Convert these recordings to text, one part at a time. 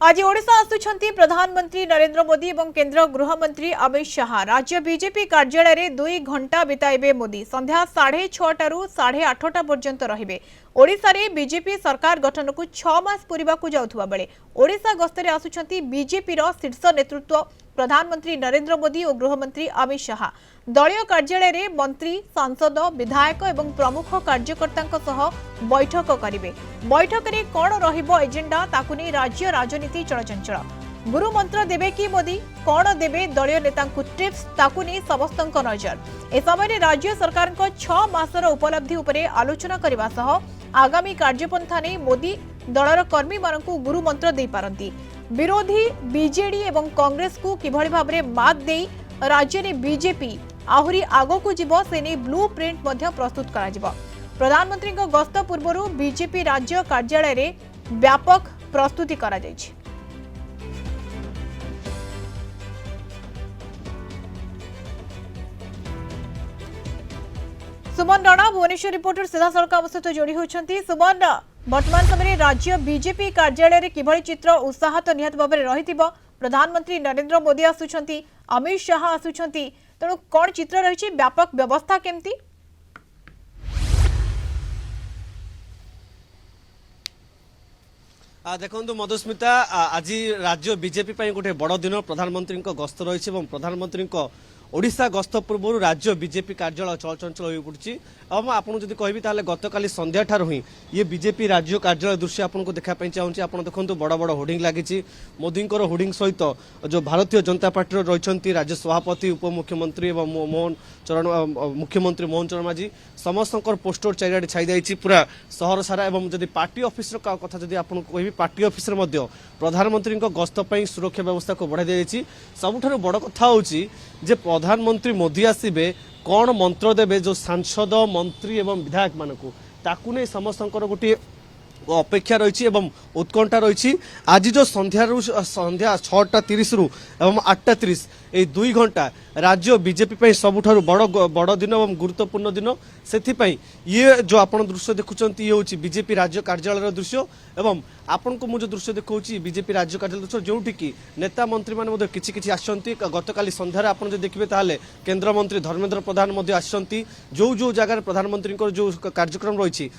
आज ओडिशा आसुछंती प्रधानमंत्री नरेंद्र मोदी और केंद्र गृहमंत्री अमित शाह। राज्य बीजेपी कार्यालय रे 2 घंटा बिताइबे मोदी। संध्या 6:30 रु 8:30 पर्यंत रहिबे। ओडिशा रे बीजेपी सरकार गठन को 6 मास पूरिबा को जाउथुबा बेले ओडिशा गस्तरे आसुछंती बीजेपी रो शीर्ष नेतृत्व प्रधानमंत्री नरेंद्र मोदी और गृहमंत्री अमित शाह। दलीय कार्यालय रे मंत्री, सांसद, विधायक एवं प्रमुख कार्यकर्ता सह बैठक करिवे। बैठक रे कोन रहिबो एजेंडा ताकु नै राज्य राजनीति चलचंचल। गुरु मंत्र देबे कि मोदी, कोन देबे दलीय नेता टिप्स ताकु नै समस्तक नजर। ए समय राज्य सरकार को 6 मासर उपलब्धि उपरे आलोचना करबा सह आगामी कार्यपंथा नै मोदी दलर कर्मी मानकु गुरु मंत्र दे पारंती। विरोधी बीजेडी एवं कांग्रेस को किभଳି भाबरे मात देई राज्य में बीजेपी आहुरी आगो को जीवो से नै ब्लू प्रिंट मध्य प्रस्तुत करा जीवो। प्रधानमंत्री को गस्त पूर्व बीजेपी राज्य कार्यालय रे व्यापक प्रस्तुति करा जायछि। सुमन राणा भुवनेश्वर रिपोर्टर सीधा सड़क आम सहित जोड़ी होती। सुमन, वर्तमान समय राज्य बीजेपी कार्यालय रे किभଳି चित्र उत्साह तो निहत भाव में रही। प्रधानमंत्री नरेंद्र मोदी आसुछंती, अमित शाह आसुछंती, तेणु कौन चित्र रही, व्यापक व्यवस्था केमती? देखो मधुस्मिता, आज राज्य बीजेपी गोटे बड़ दिन प्रधानमंत्री गस्त रही। प्रधानमंत्री ओडिशा गस्त पूर्व राज्य बीजेपी कार्यालय चलचंचल हो पड़ी। अब आपको जब कहि गतकाली संध्या ठार ही ये बीजेपी राज्य कार्यालय दृश्य आपको देखापी चाहूँगी। आप देखो बड़ बड़ होर्डिंग लगी। मोदी होर्डिंग सहित जो भारतीय जनता पार्टी रही राज्य सभापति, उपमुख्यमंत्री और मुख्यमंत्री मोहन चरण मांझी समस्त पोस्टर चारिड़े छाई जाइए पूरा सहर सारा। और जब पार्टी ऑफिस कथा जब आपको कहि पार्टी ऑफिस प्रधानमंत्री गस्त सुरक्षा व्यवस्था को बढ़ाई दी। सबुठ बड़ कथा हूँ जे प्रधानमंत्री मोदी आसबे कौन मंत्र देवे जो सांसद, मंत्री एवं विधायक मानक ताकू नहीं समस्त गोटे अपेक्षा रही उत्कंठा रही। आज जो संध्या 6:30 रु 8:30 ये 2 घंटा राज्य बीजेपी सबुठारु बड़ दिन और गुरुत्वपूर्ण दिन। से ये जो आप दृश्य देखुं ये हूँ बीजेपी राज्य कार्यालय दृश्य। एवं आपन को मुझे दृश्य देखा बीजेपी राज्य कार्यालय दृश्य जोटि कि नेता मंत्री मैंने किसी आसती। गतकाली संध्यार आप देखिए ताले केंद्र मंत्री धर्मेंद्र प्रधान आसती। जो जो जगार प्रधानमंत्री जो कार्यक्रम रही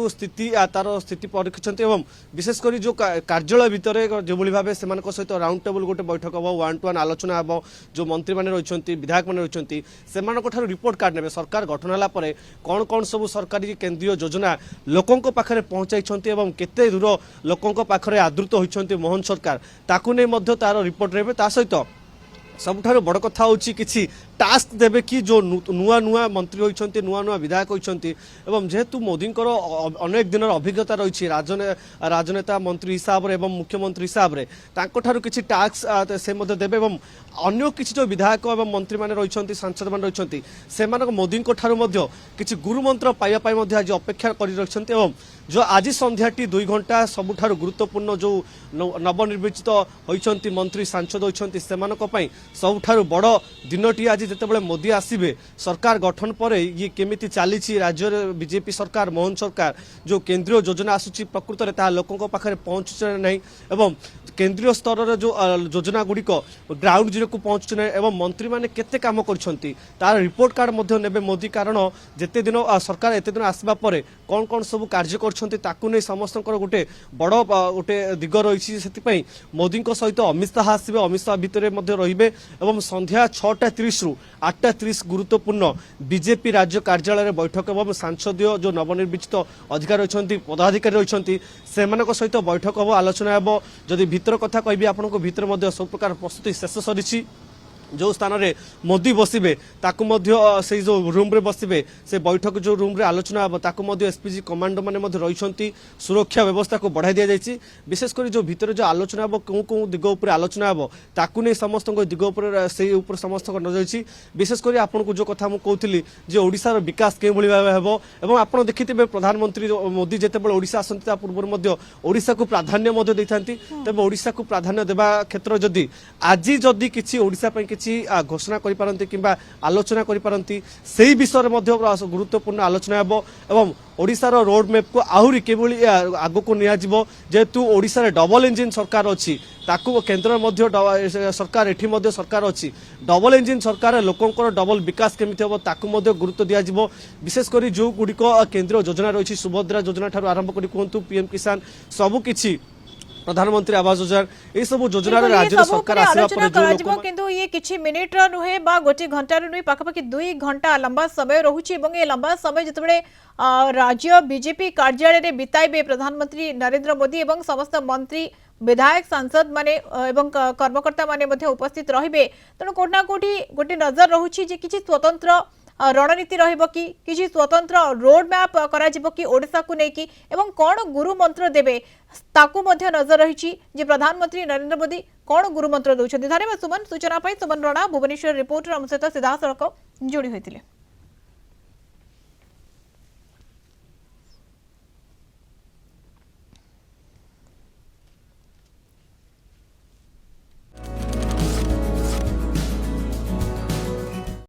स्थिति तार स्थिति परीक्षित। एवं विशेषकर जो कार्यालय भितर जो भाव से सहित राउंड टेबल गोटे बैठक हम 1-to-1 आलोचना हम। जो मंत्री मैंने रही विधायक मैंने रही से रिपोर्ट कार्ड ने सरकार गठन है कौन कौन सब सरकारी केंद्रीय योजना लोकों पाखे पहुंचाई एवं केते दूर लोकों पाखे आदृत होती मोहन सरकार ताकू नहीं तार रिपोर्ट रे सहित सबुठारु बड़ कथा हूँ कि टास्क देवे कि जो नुआ नुआ मंत्री होती नुआ नुआ विधायक होती। एवं जेहेतु मोदी अनेक दिन अभिज्ञता रही राजनेता मंत्री हिसाब से मुख्यमंत्री हिसाब से किसी टास्क से देवे। एवं अन्य किसी जो विधायक एवं मंत्री मैंने रही सांसद मैंने रही से मोदी किसी गुरु मंत्र पाइबा आज अपेक्षा कर। जो आज संध्याटी 2 घंटा सबुठारु गुरुत्वपूर्ण जो नवनिर्वाचित होती मंत्री सांसद होती सबुठारु बड़ दिनटी आज जितेबाला मोदी आसबे सरकार गठन पर ये केमिति चली राज्य बीजेपी सरकार मोहन सरकार जो केंद्रीय योजना आसूची प्रकृत में लोकों पाखे पहुँचुचे नहीं। एवं केंद्रीय स्तर जो योजना गुड़िक ग्राउंड जीरो को पहुँचुचे नहीं। एवं मंत्री मैंने केते काम करछंती तार रिपोर्ट कार्ड नेबे मोदी। कारण जेते दिन सरकार एते दिन आसबा परे कौन कौन सब कार्य करछंती ताकू नहीं समस्त गोटे बड़ गोटे दिग रही। से मोदी सहित अमित शाह आसबे, अमित शाह भितर रहिबे। एवं संध्या 6:30 रु 8:30 गुरुत्वपूर्ण बीजेपी राज्य कार्यालय बैठक एवं सांसदीय जो नवनिर्वाचित अधिकारी रही पदाधिकारी रही सहित बैठक हम आलोचना हम। जदि भीतर कथा कहि आपको भीतर सब प्रकार प्रस्तुति शेष सरी। जो स्थान रे मोदी बसबे से जो रूम रे बसबे से बैठक जो रूम रे आलोचना हम ताकू एसपीजी कमांडो माने रही सुरक्षा व्यवस्था को बढ़ाई दि जाइए। विशेषकर जो भीतर जो आलोचना हम कौन कौन दिग उपर आलोचना हम ताकू नहीं समस्त दिग उपर से ऊपर समस्त नजर। विशेषकर आपको जो कथा मुझे कहती जे ओडिशार विकास के भाव हम। एवं आप देखिए प्रधानमंत्री मोदी जितेबाला ओडिशा आसती पूर्व ओडिशा को प्राधान्य देते तेज ओडिशा को प्राधान्य देवा क्षेत्र जदि आज जदि किसी ओडिशा କିଛି ଘୋଷଣା କରିପାରନ୍ତି କିମ୍ବା ଆଲୋଚନା କରିପାରନ୍ତି ସେହି ବିଷୟରେ ମଧ୍ୟ ଗୁରୁତ୍ୱପୂର୍ଣ୍ଣ ଆଲୋଚନା ହେବ ଏବଂ ଓଡ଼ିଶାର ରୋଡ ମ୍ୟାପ୍କୁ ଆହୁରି କିଭଳି ଆଗକୁ ନିଆଯିବ ଯେହେତୁ ଓଡ଼ିଶାରେ ଡବଲ ଇଞ୍ଜିନ୍ ସରକାର ଅଛି ତାକୁ କେନ୍ଦ୍ରରେ ମଧ୍ୟ ସରକାର ଏଠି ମଧ୍ୟ ସରକାର ଅଛି ଡବଲ ଇଞ୍ଜିନ୍ ସରକାର ଲୋକଙ୍କର ଡବଲ ବିକାଶ କେମିତି ହେବ ତାକୁ ମଧ୍ୟ ଗୁରୁତ୍ୱ ଦିଆଯିବ ବିଶେଷ କରି ଯେଉଁଗୁଡ଼ିକ କେନ୍ଦ୍ରୀୟ ଯୋଜନା ରହିଛି ସୁଭଦ୍ରା ଯୋଜନା ଠାରୁ ଆରମ୍ଭ କରି କୁହନ୍ତୁ ପିଏମ୍ କିଷାନ ସବୁକିଛି प्रधानमंत्री आवास योजना ये सब योजना राज्य सरकार किंतु ये किछि मिनिट रो नुहे बा गोटे घंटा रो नुहे पाखापाखि 2 घंटा लंबा समय रहुछि एवं ये लंबा समय जतबेले राज्य बीजेपी कार्यालय रे बिताइबे प्रधानमंत्री नरेंद्र मोदी एवं समस्त मंत्री विधायक सांसद माने एवं कर्मकर्ता माने मध्ये उपस्थित रहिबे तेणु कोठना कोठी गोटे नजर रहुछि जे किछि स्वतंत्र रणनीति रहिबो कि किछि स्वतंत्र रोड मैप करा जिवो कि ओडिसा को नेकी एवं कोन गुरु मंत्र देबे ताकू मध्ये नजर रहिछि जे प्रधानमंत्री नरेंद्र मोदी कोन गुरु मंत्र दउछथि। धन्यवाद सुमन सूचना पाई सुमन राणा भुवनेश्वर रिपोर्टर हम सहित सीधा सड़क जोड़ी होइतिले।